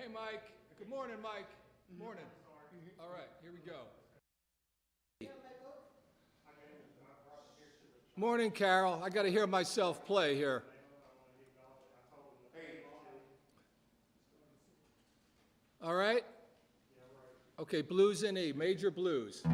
Hey, Mike. Good morning, Mike. Morning. All right, here we go. Morning, Carol. I got to hear myself play here. All right? Okay, blues in E, major blues.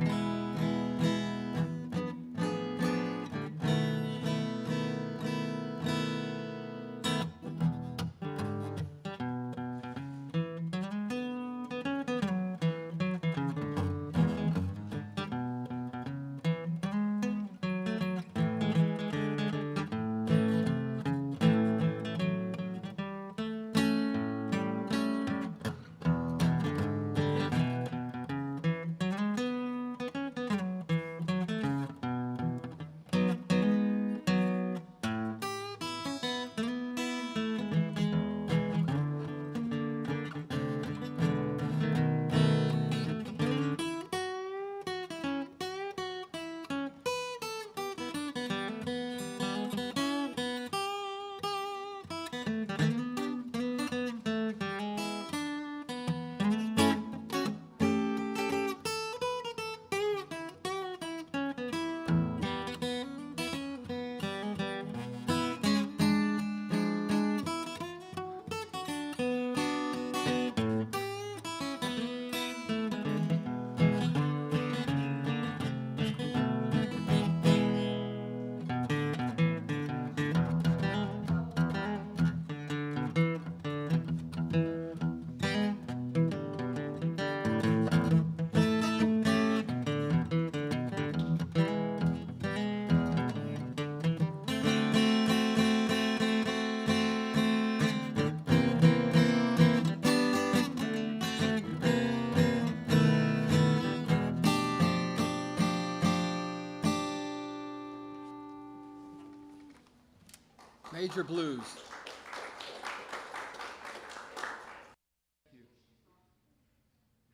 Major blues.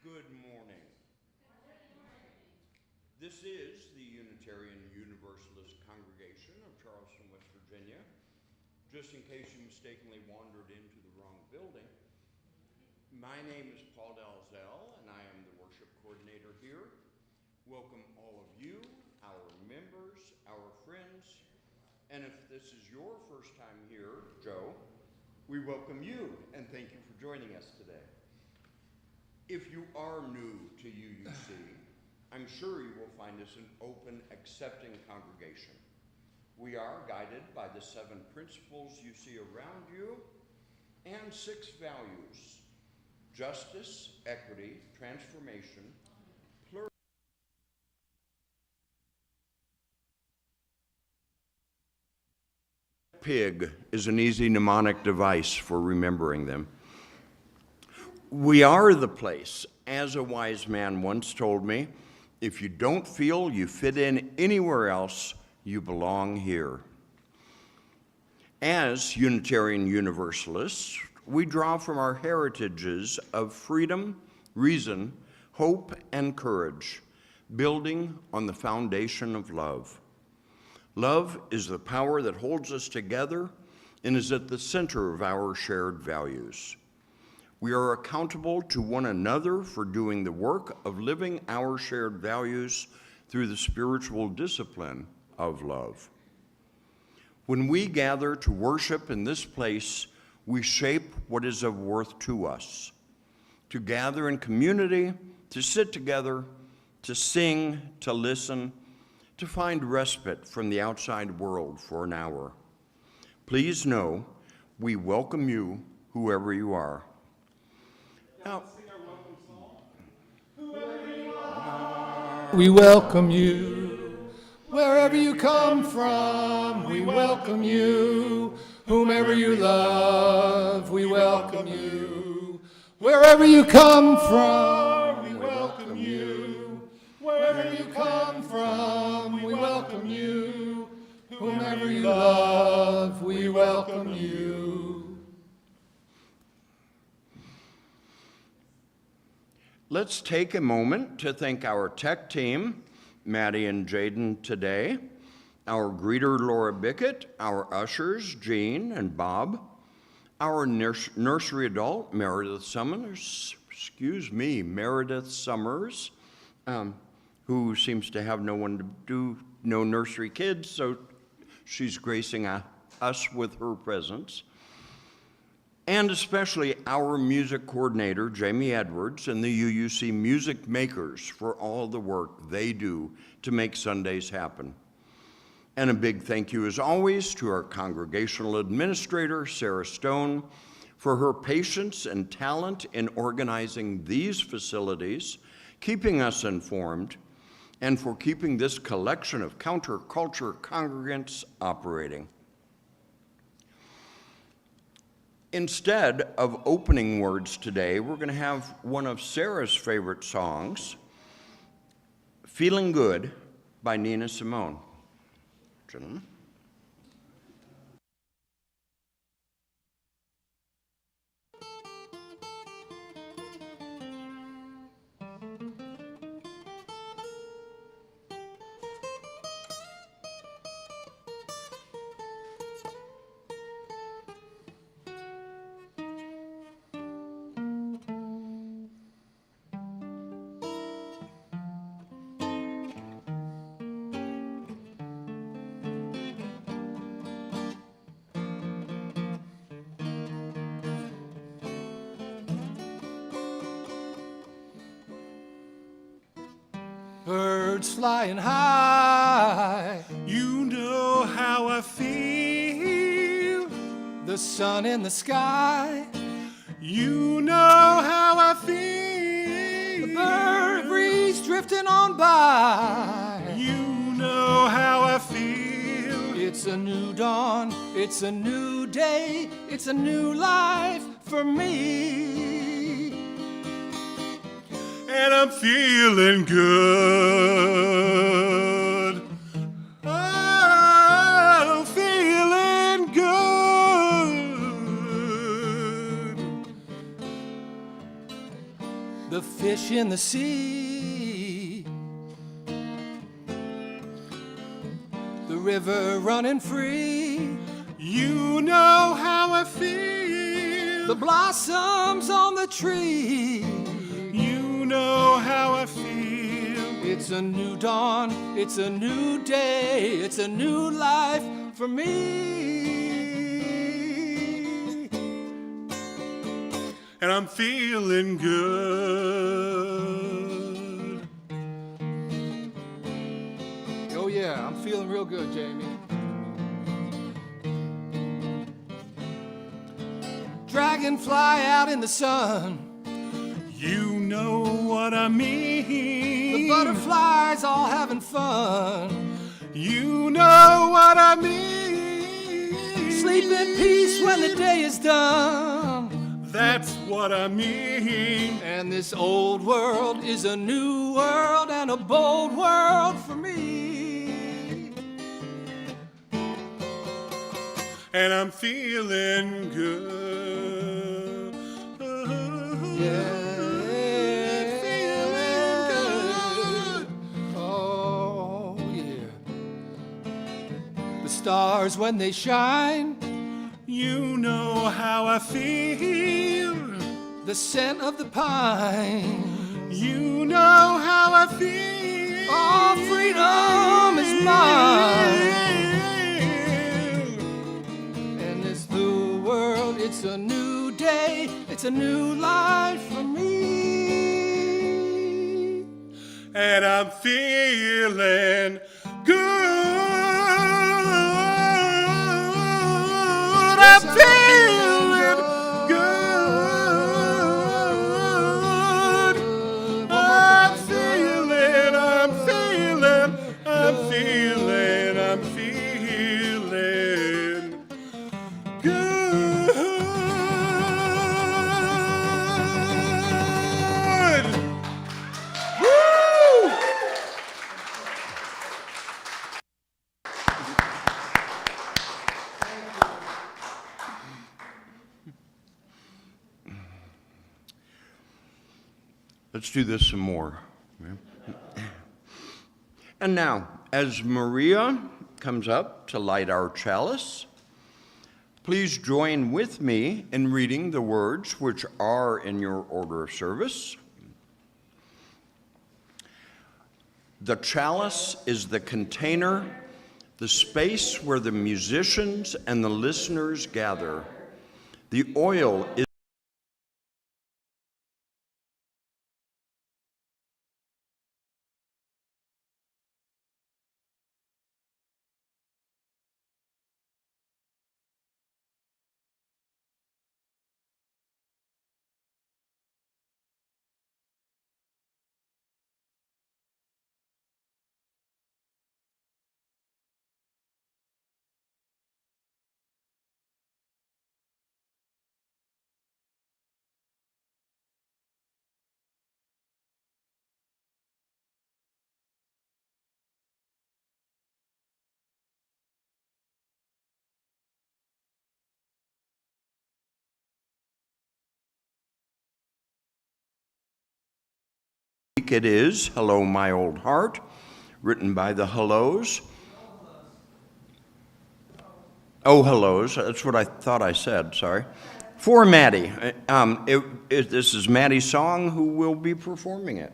Good morning. This is the Unitarian Universalist Congregation of Charleston, West Virginia. Just in case you mistakenly wandered into the wrong building, my name is Paul Dalzell, and I am the worship coordinator here. Welcome all of you, our members, our friends, and if this is your first time here, Joe, we welcome you and thank you for joining us today. If you are new to UUC, I'm sure you will find us an open, accepting congregation. We are guided by the 7 principles you see around you and 6 values: justice, equity, transformation, plurality. Pig is an easy mnemonic device for remembering them. We are the place, as a wise man once told me, if you don't feel you fit in anywhere else, you belong here. As Unitarian Universalists, we draw from our heritages of freedom, reason, hope, and courage, building on the foundation of love. Love is the power that holds us together and is at the center of our shared values. We are accountable to one another for doing the work of living our shared values through the spiritual discipline of love. When we gather to worship in this place, we shape what is of worth to us. To gather in community, to sit together, to sing, to listen, to find respite from the outside world for an hour. Please know we welcome you, whoever you are. Now, We welcome you. Wherever you come from, we welcome you. Whomever you love, we welcome you. Wherever you come from, we welcome you. Wherever you come from, we welcome you. Whomever you love, we welcome you. let's take a moment to thank our tech team, Maddie and Jaden today, our greeter, Laura Bickett, our ushers, Jean and Bob, our nursery adult, Meredith Summers, who seems to have no nursery kids, so she's gracing us with her presence. And especially our music coordinator, Jamie Edwards, and the UUC music makers for all the work they do to make Sundays happen. And a big thank you, as always, to our congregational administrator, Sarah Stone, for her patience and talent in organizing these facilities, keeping us informed, and for keeping this collection of counterculture congregants operating. Instead of opening words today, we're going to have one of Sarah's favorite songs, Feeling Good by Nina Simone. Gentlemen. Birds flying high, You know how I feel. the sun in the sky, You know how I feel. the bird breeze drifting on by. You know how I feel. It's a new dawn, it's a new day, it's a new life for me. And I'm feeling good. I'm feeling good. The fish in the sea, the river running free, You know how I feel. the blossoms on the tree. You know how I feel. It's a new dawn, it's a new day, it's a new life for me. And I'm feeling good. Oh yeah, I'm feeling real good, Jamie. Dragonfly out in the sun, You know what I mean. the butterflies all having fun. You know what I mean. Sleep in peace when the day is done. That's what I mean. And this old world is a new world and a bold world for me. And I'm feeling good. Feeling good. Oh, yeah. The stars when they shine, You know how I feel. the scent of the pine. You know how I feel. Oh, freedom is mine. And this new world, it's a new day, it's a new life for me. And I'm feeling good. I'm feeling good. I'm feeling good. Woo! Let's do this some more. And now, as Maria comes up to light our chalice, Please join with me in reading the words which are in your order of service. The chalice is the container, the space where the musicians and the listeners gather. The oil is it is Hello, My Old Heart, written by the Hellos. Oh, Hellos, that's what I thought I said, sorry. For Maddie. This is Maddie's song, who will be performing it.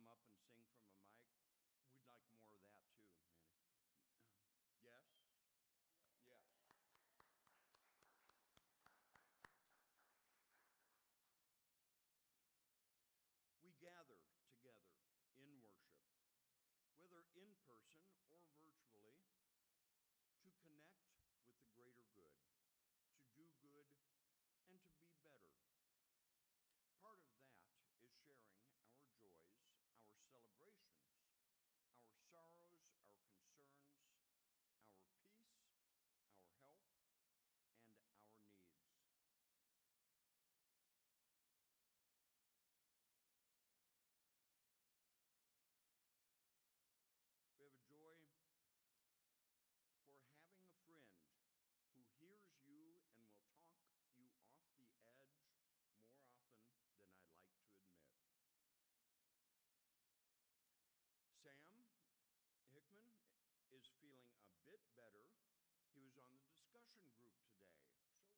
up and sing from a mic. We'd like more of that too, Mandy. Yes? Yes. We gather together in worship, whether in person or virtually, to connect with the greater good, to do good, and to be better. Part of that is sharing our joys, our celebrations, our sorrows, our concerns, our peace, our help, and our needs. We have a joy for having a friend who hears you and will talk you off the edge more often than I'd like to admit. Sam Hickman is feeling a bit better. He was on the discussion group today, so yay.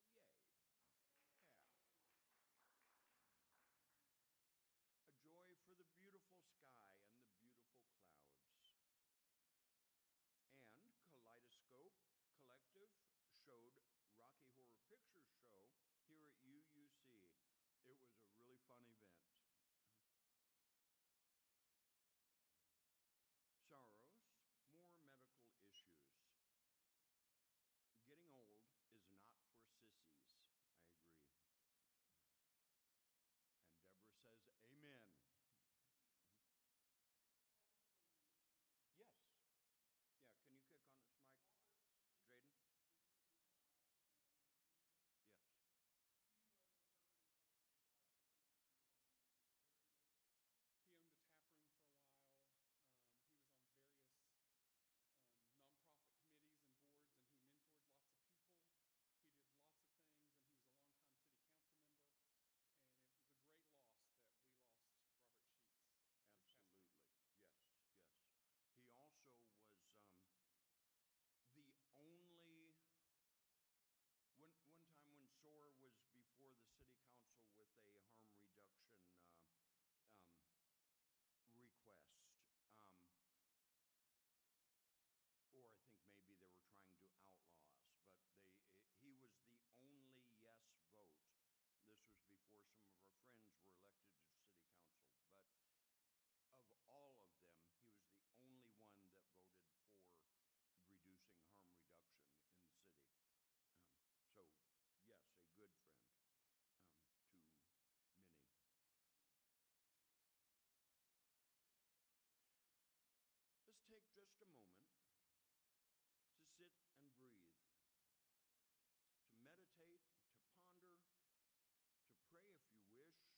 Yeah. A joy for the beautiful sky and the beautiful clouds. And Kaleidoscope Collective showed Rocky Horror Picture Show here at UUC. It was a really fun event. Sorrows, more medical issues. Getting old is not for sissies. I agree. And Deborah says, amen. Yes. Yeah, can you kick on this mic, Jaden? Yes. He was a person who celebrated Christmas. He was on various, he owned a tap room for a while. He was on various nonprofit committees and boards, and he mentored lots of people. He did lots of things, and he was a longtime city council member. And it was a great loss that we lost Robert Sheets. Absolutely. Yes, yes. He also was the only, one time when SOAR was before the city council with a harm reduction request, or I think maybe they were trying to outlaw us, but he was the only yes vote. This was before some of our friends were elected to city council, but of all of them, he was the only one that voted for reducing harm reduction in the city. So, yes, a good friend to many. Let's take just a moment to sit and breathe, to meditate, to ponder, to pray if you wish,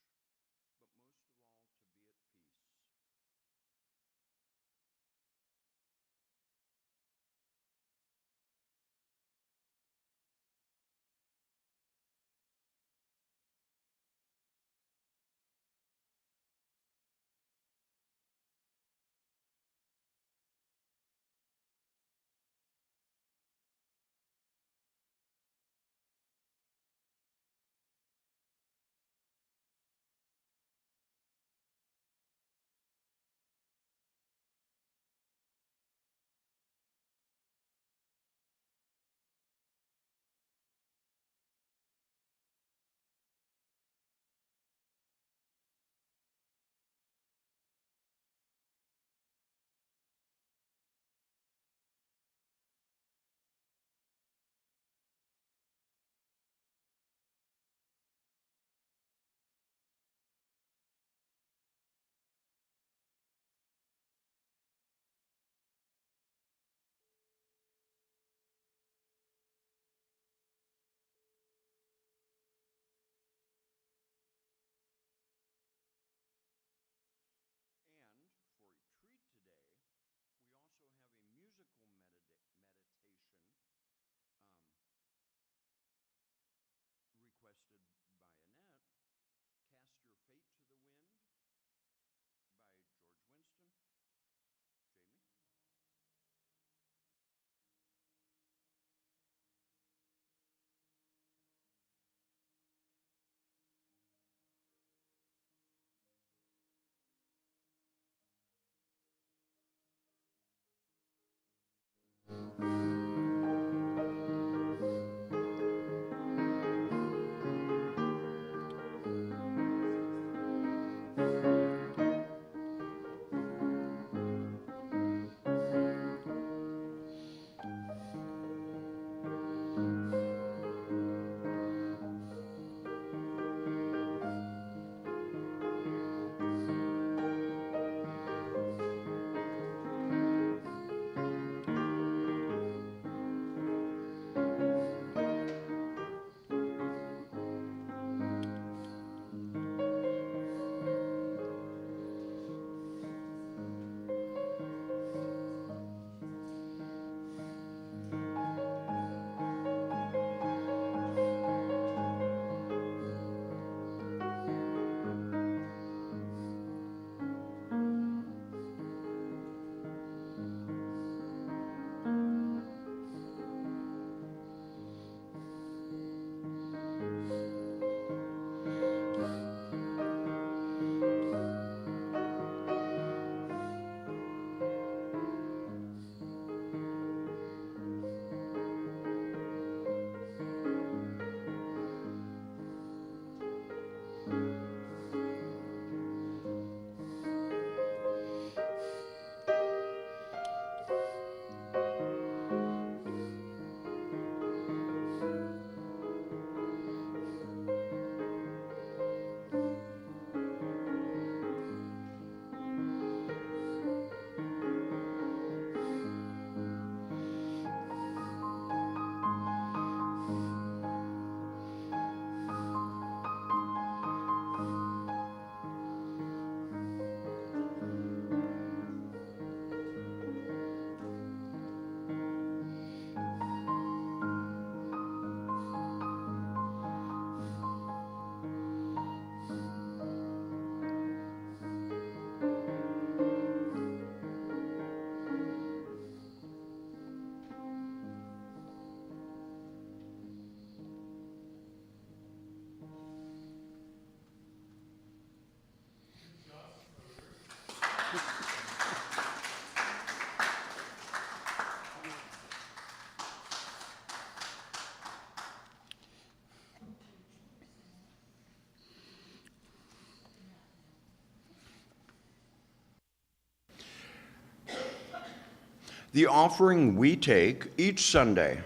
The offering we take each Sunday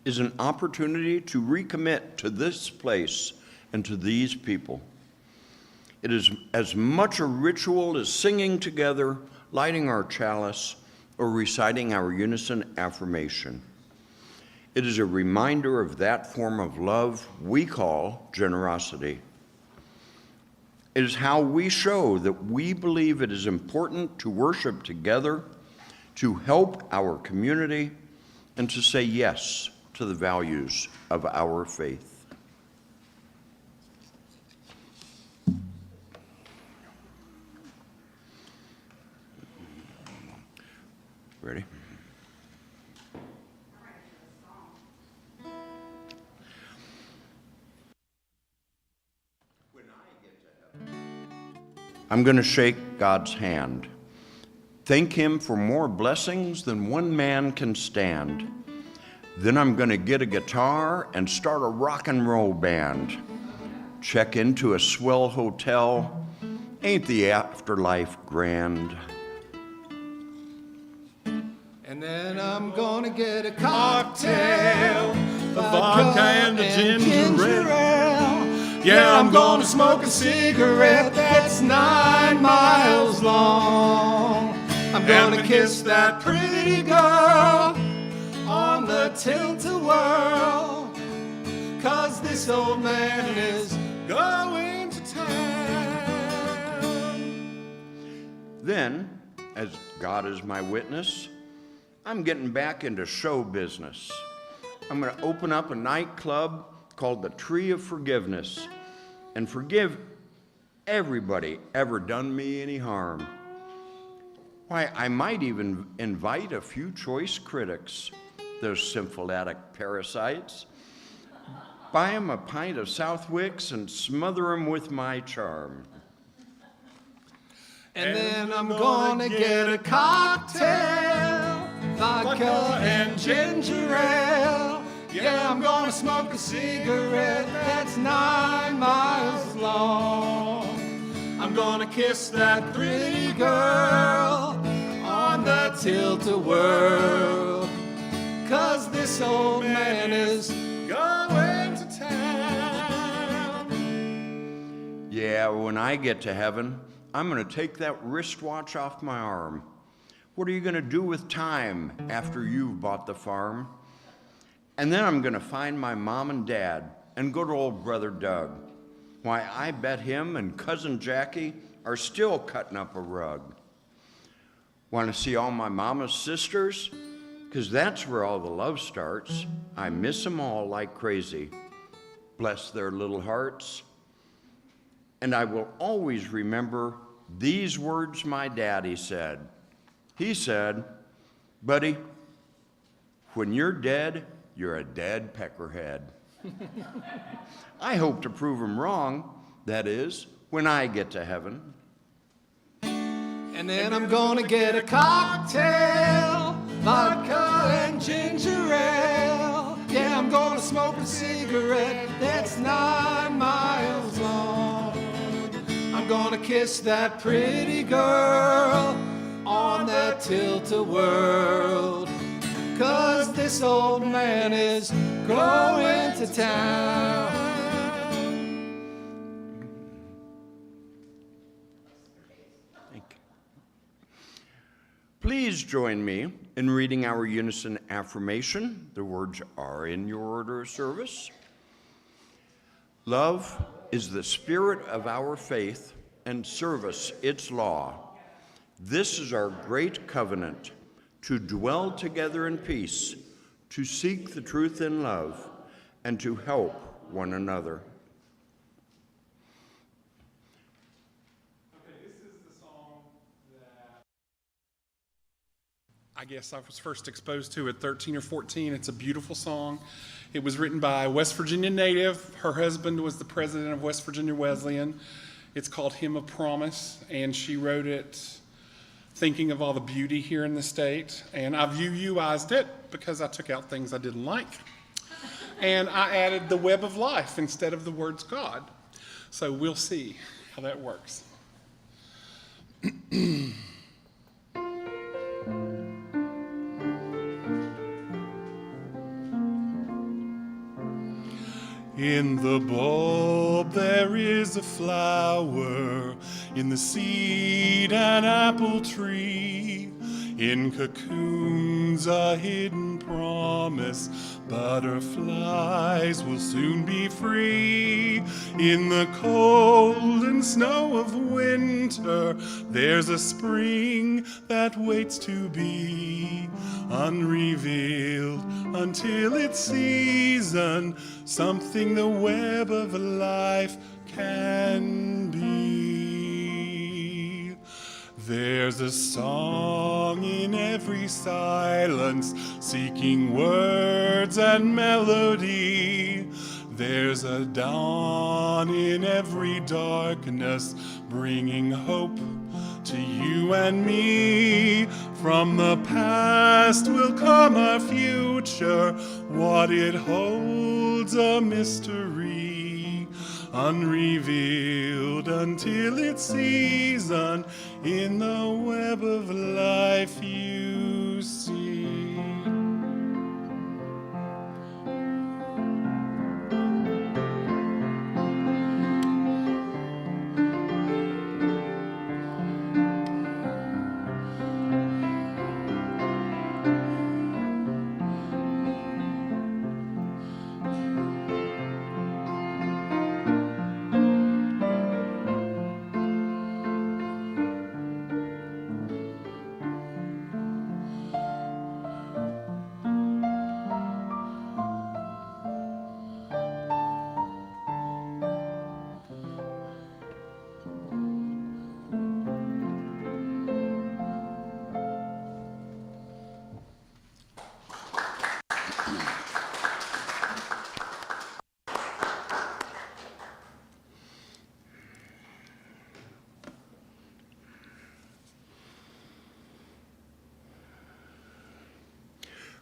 is an opportunity to recommit to this place and to these people. It is as much a ritual as singing together, lighting our chalice, or reciting our unison affirmation. It is a reminder of that form of love we call generosity. It is how we show that we believe it is important to worship together, to help our community, and to say yes to the values of our faith. Ready? I'm going to shake God's hand. Thank him for more blessings than one man can stand. Then I'm going to get a guitar and start a rock and roll band. Check into a swell hotel. Ain't the afterlife grand? And then I'm gonna get a cocktail, vodka and a ginger ale. Yeah, I'm gonna smoke a cigarette that's 9 miles long. I'm gonna kiss that pretty girl on the tilt-a-whirl, 'cause this old man is going to town. Then, as God is my witness, I'm getting back into show business. I'm going to open up a nightclub called the Tree of Forgiveness and forgive everybody ever done me any harm. Why, I might even invite a few choice critics, those syphilitic parasites, buy them a pint of Southwicks and smother them with my charm. And then I'm gonna get a cocktail, vodka and ginger ale. Yeah, I'm gonna smoke a cigarette that's 9 miles long. I'm gonna kiss that pretty girl on the tilt-a-whirl, 'cause this old man is going to town. Yeah, when I get to heaven, I'm going to take that wristwatch off my arm. What are you going to do with time after you've bought the farm? And then I'm going to find my mom and dad and go to old brother Doug. Why, I bet him and cousin Jackie are still cutting up a rug. Want to see all my mama's sisters? 'Cause that's where all the love starts. I miss them all like crazy. Bless their little hearts. And I will always remember these words my daddy said. He said, "Buddy, when you're dead, you're a dead peckerhead." I hope to prove him wrong, that is, when I get to heaven. And then I'm gonna get a cocktail, vodka and ginger ale. Yeah, I'm gonna smoke a cigarette that's 9 miles long. I'm gonna kiss that pretty girl on that tilt-a-whirl, 'cause this old man is going to town. Thank you. Please join me in reading our unison affirmation. The words are in your order of service. Love is the spirit of our faith, and service its law. This is our great covenant, to dwell together in peace, to seek the truth in love, and to help one another. Okay, this is the song that I guess I was first exposed to at 13 or 14. It's a beautiful song. It was written by a West Virginia native. Her husband was the president of West Virginia Wesleyan. It's called Hymn of Promise, and she wrote it thinking of all the beauty here in the state. And I've UUized it because I took out things I didn't like. And I added the web of life instead of the words God. So we'll see how that works. In the bulb there is a flower, in the seed an apple tree, in cocoons a hidden promise, butterflies will soon be free. In the cold and snow of winter there's a spring that waits to be unrevealed until its season, something the web of life can be. There's a song in every silence, seeking words and melody. There's a dawn in every darkness, bringing hope to you and me. From the past will come our future, what it holds a mystery, unrevealed until its season, in the web of life you see.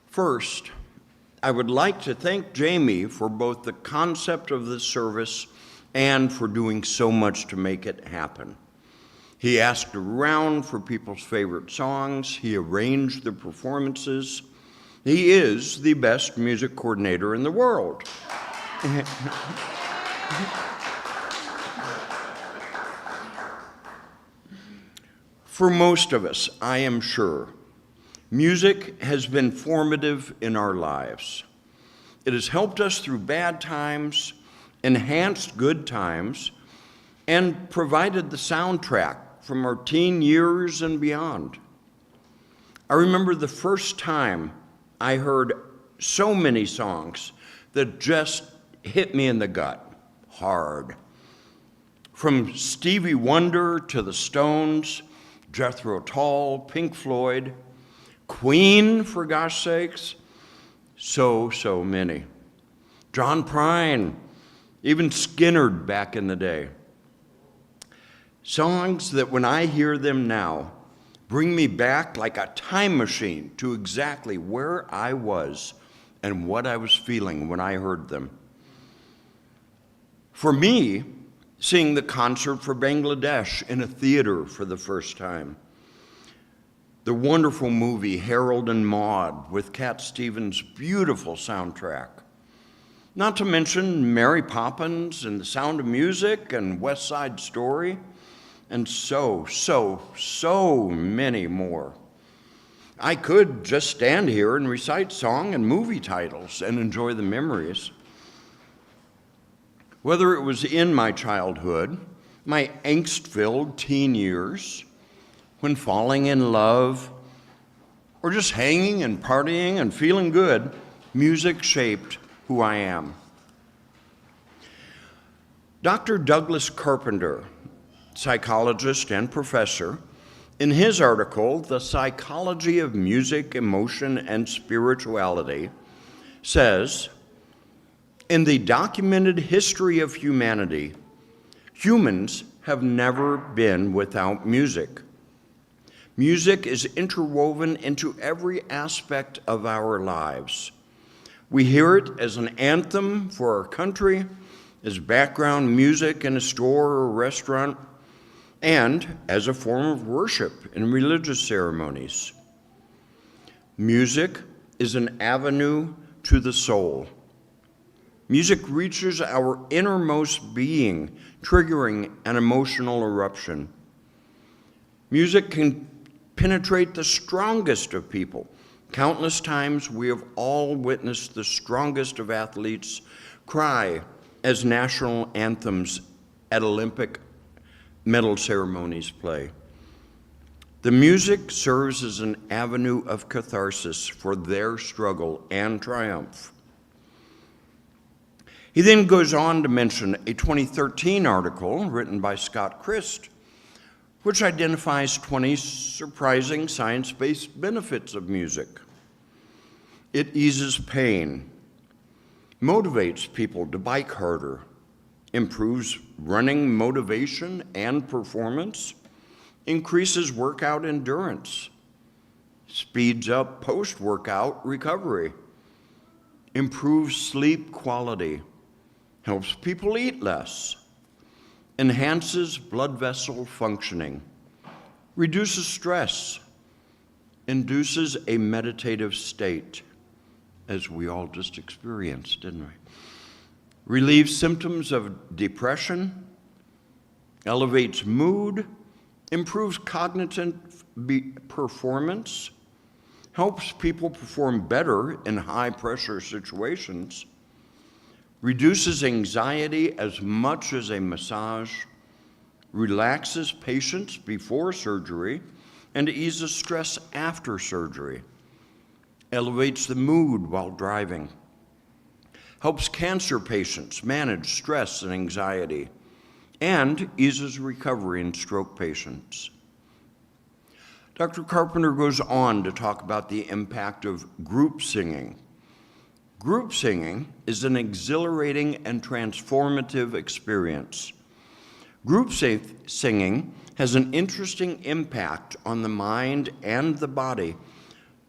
First, I would like to thank Jamie for both the concept of the service and for doing so much to make it happen. He asked around for people's favorite songs. He arranged the performances. He is the best music coordinator in the world. For most of us, I am sure, music has been formative in our lives. It has helped us through bad times, enhanced good times, and provided the soundtrack from our teen years and beyond. I remember the first time I heard so many songs that just hit me in the gut, hard. From Stevie Wonder to the Stones, Jethro Tull, Pink Floyd, Queen, for gosh sakes, so many. John Prine, even Skynyrd back in the day. Songs that when I hear them now, bring me back like a time machine to exactly where I was and what I was feeling when I heard them. For me, seeing the concert for Bangladesh in a theater for the first time, the wonderful movie Harold and Maude with Cat Stevens' beautiful soundtrack. Not to mention Mary Poppins and The Sound of Music and West Side Story, and so many more. I could just stand here and recite song and movie titles and enjoy the memories. Whether it was in my childhood, my angst-filled teen years, when falling in love, or just hanging and partying and feeling good, music shaped who I am. Dr. Douglas Carpenter, psychologist and professor, in his article, The Psychology of Music, Emotion, and Spirituality, says, in the documented history of humanity, humans have never been without music. Music is interwoven into every aspect of our lives. We hear it as an anthem for our country, as background music in a store or restaurant, and as a form of worship in religious ceremonies. Music is an avenue to the soul. Music reaches our innermost being, triggering an emotional eruption. Music can penetrate the strongest of people. Countless times we have all witnessed the strongest of athletes cry as national anthems at Olympic medal ceremonies play. The music serves as an avenue of catharsis for their struggle and triumph. He then goes on to mention a 2013 article written by Scott Christ, which identifies 20 surprising science-based benefits of music. It eases pain, motivates people to bike harder, improves running motivation and performance, increases workout endurance, speeds up post-workout recovery, improves sleep quality, helps people eat less, enhances blood vessel functioning, reduces stress, induces a meditative state, as we all just experienced, didn't we? Relieves symptoms of depression, elevates mood, improves cognitive performance, helps people perform better in high-pressure situations, reduces anxiety as much as a massage, relaxes patients before surgery, and eases stress after surgery, elevates the mood while driving, helps cancer patients manage stress and anxiety, and eases recovery in stroke patients. Dr. Carpenter goes on to talk about the impact of group singing. Group singing is an exhilarating and transformative experience. Group singing has an interesting impact on the mind and the body,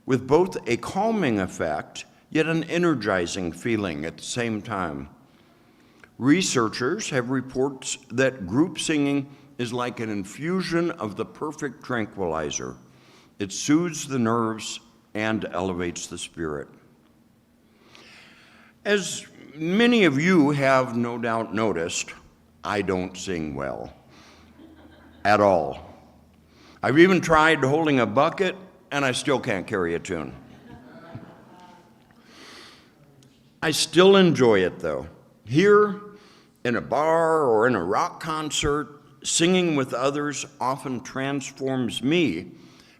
with both a calming effect, yet an energizing feeling at the same time. Researchers have reports that group singing is like an infusion of the perfect tranquilizer. It soothes the nerves and elevates the spirit. As many of you have no doubt noticed, I don't sing well at all. I've even tried holding a bucket, and I still can't carry a tune. I still enjoy it, though. Here, in a bar or in a rock concert, singing with others often transforms me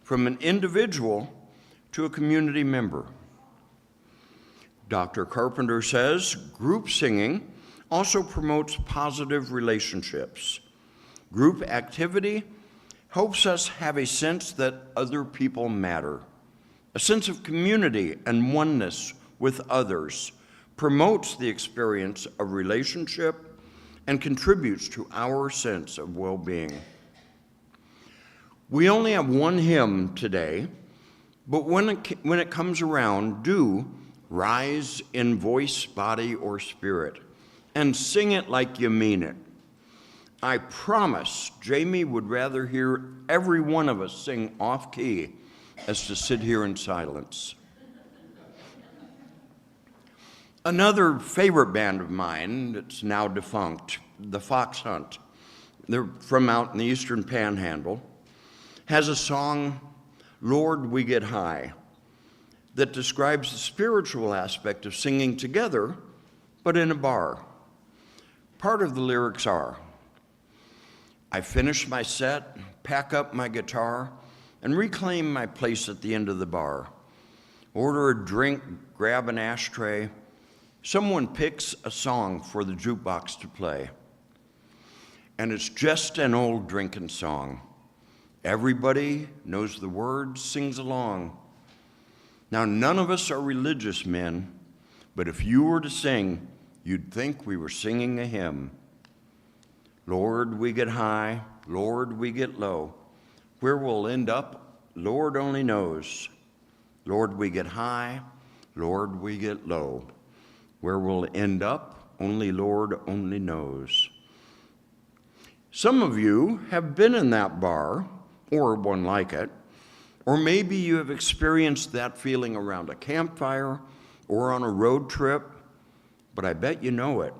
from an individual to a community member. Dr. Carpenter says group singing also promotes positive relationships. Group activity helps us have a sense that other people matter. A sense of community and oneness with others promotes the experience of relationship and contributes to our sense of well-being. We only have one hymn today, but when it comes around, do rise in voice, body, or spirit, and sing it like you mean it. I promise Jamie would rather hear every one of us sing off-key as to sit here in silence. Another favorite band of mine that's now defunct, the Fox Hunt, they're from out in the Eastern Panhandle, has a song, Lord, We Get High, that describes the spiritual aspect of singing together, but in a bar. Part of the lyrics are, I finish my set, pack up my guitar, and reclaim my place at the end of the bar. Order a drink, grab an ashtray. Someone picks a song for the jukebox to play. And it's just an old drinking song. Everybody knows the words, sings along. Now, none of us are religious men, but if you were to sing, you'd think we were singing a hymn. Lord, we get high, Lord, we get low. Where we'll end up, Lord only knows. Lord, we get high, Lord, we get low. Where we'll end up, only Lord only knows. Some of you have been in that bar, or one like it, or maybe you have experienced that feeling around a campfire or on a road trip. but I bet you know it.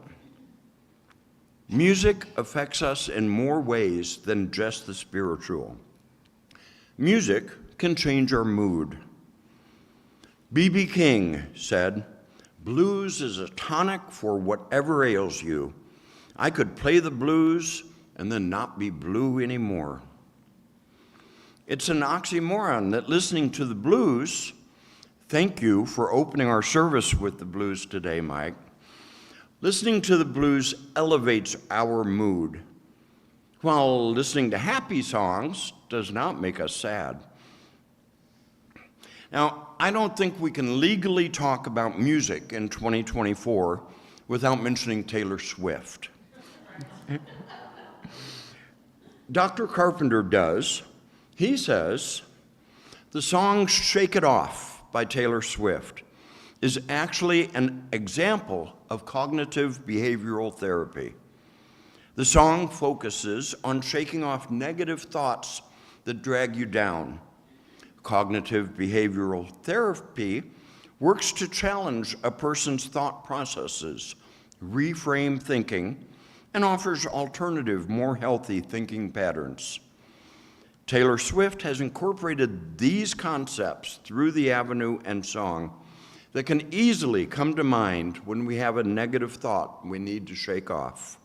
Music affects us in more ways than just the spiritual. Music can change our mood. B.B. King said, "Blues is a tonic for whatever ails you. I could play the blues and then not be blue anymore." It's an oxymoron that listening to the blues, thank you for opening our service with the blues today, Mike. Listening to the blues elevates our mood, while listening to happy songs does not make us sad. Now, I don't think we can legally talk about music in 2024 without mentioning Taylor Swift. Dr. Carpenter does. He says the song "Shake It Off" by Taylor Swift is actually an example of cognitive behavioral therapy. The song focuses on shaking off negative thoughts that drag you down. Cognitive behavioral therapy works to challenge a person's thought processes, reframe thinking, and offers alternative, more healthy thinking patterns. Taylor Swift has incorporated these concepts through the avenue and song that can easily come to mind when we have a negative thought we need to shake off.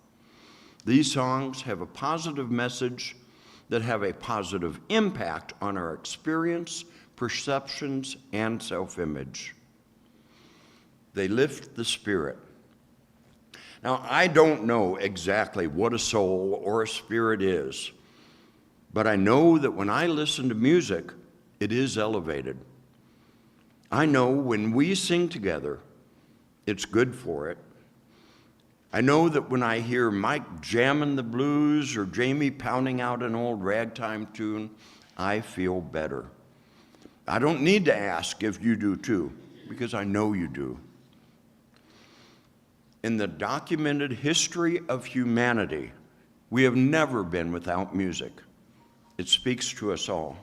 These songs have a positive message that have a positive impact on our experience, perceptions, and self-image. They lift the spirit. Now, I don't know exactly what a soul or a spirit is, but I know that when I listen to music, it is elevated. I know when we sing together, it's good for it. I know that when I hear Mike jamming the blues or Jamie pounding out an old ragtime tune, I feel better. I don't need to ask if you do too, because I know you do. In the documented history of humanity, we have never been without music. It speaks to us all.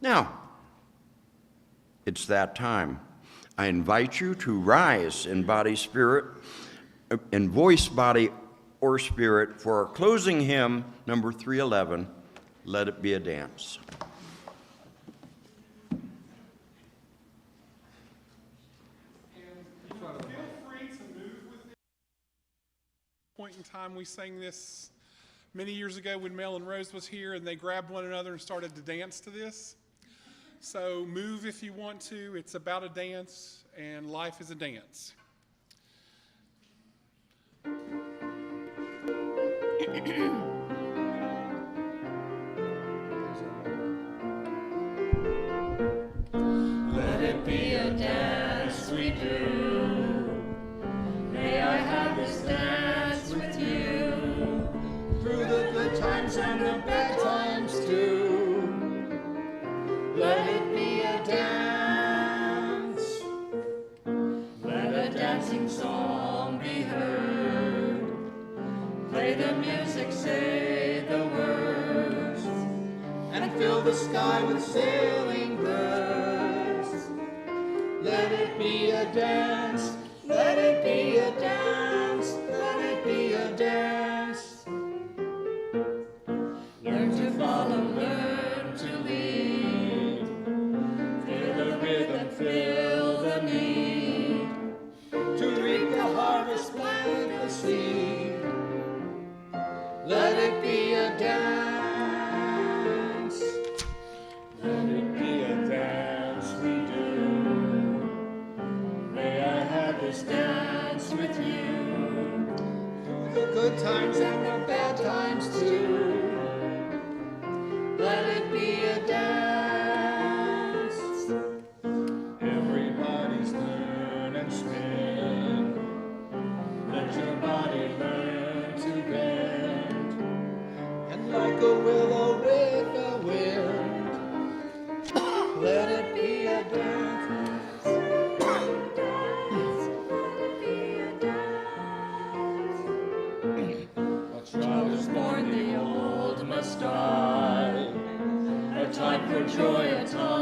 Now, it's that time. I invite you to rise in body, spirit, in voice, body, or spirit for our closing hymn, number 311, "Let It Be a Dance." Point in time we sang this many years ago when Mel and Rose was here, and they grabbed one another and started to dance to this. So move if you want to. It's about a dance, and life is a dance. Let it be a dance we do. May I have this dance with you. Through the good times and the bad times too. Let it be a dance. Let a dancing song be heard. Play the music, say the words, And fill the sky with sailing birds. Let it be a dance. Let it be a dance. Let it be a dance. learn to follow, learn to lead. Feel the rhythm, feel the need. To reap the harvest, plant the seed. Let it be a dance. Let it be a dance we do. May I have this dance with you. The good times and the bad times too. Let it be a dance. Everybody's learn and spin. Let your body learn to bend. And like a willow with the wind. Let it be a dance. A child is born, the old must die. A time for joy, a time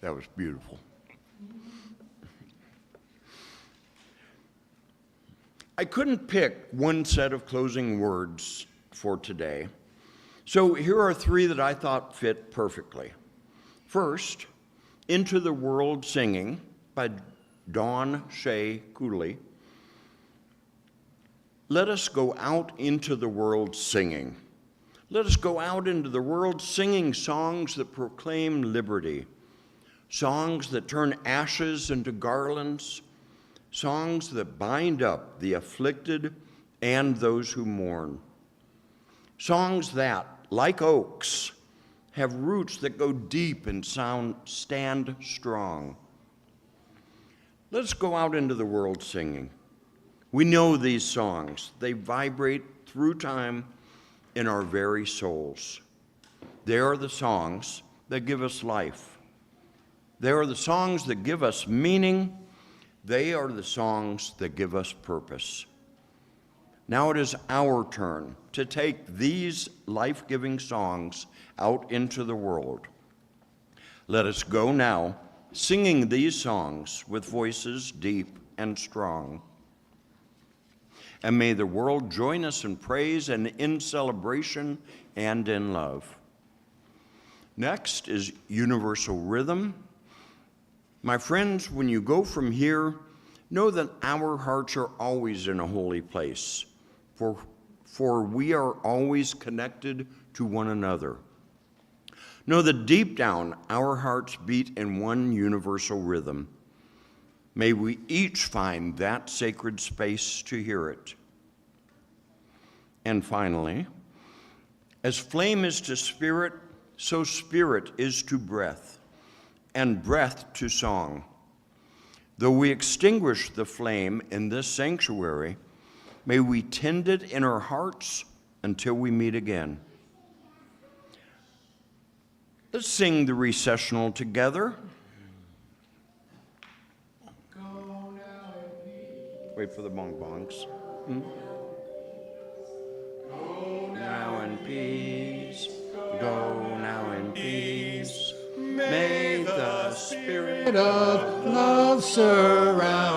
That was beautiful. I couldn't pick one set of closing words for today, so here are three that I thought fit perfectly. First, Into the World Singing by Dawn Shea Cooley. Let us go out into the world singing. Let us go out into the world singing songs that proclaim liberty, songs that turn ashes into garlands, songs that bind up the afflicted and those who mourn, songs that, like oaks, have roots that go deep and stand strong. Let us go out into the world singing. We know these songs. They vibrate through time in our very souls. They are the songs that give us life. They are the songs that give us meaning. They are the songs that give us purpose. Now it is our turn to take these life-giving songs out into the world. Let us go now, singing these songs with voices deep and strong. And may the world join us in praise and in celebration and in love. Next is Universal Rhythm. My friends, when you go from here, know that our hearts are always in a holy place, for we are always connected to one another. Know that deep down, our hearts beat in one universal rhythm. May we each find that sacred space to hear it. And finally, as flame is to spirit, so spirit is to breath, and breath to song. Though we extinguish the flame in this sanctuary, may we tend it in our hearts until we meet again. Let's sing the recessional together. Wait for the bongs. Go now in peace. Go now in peace. May the Spirit Of love surround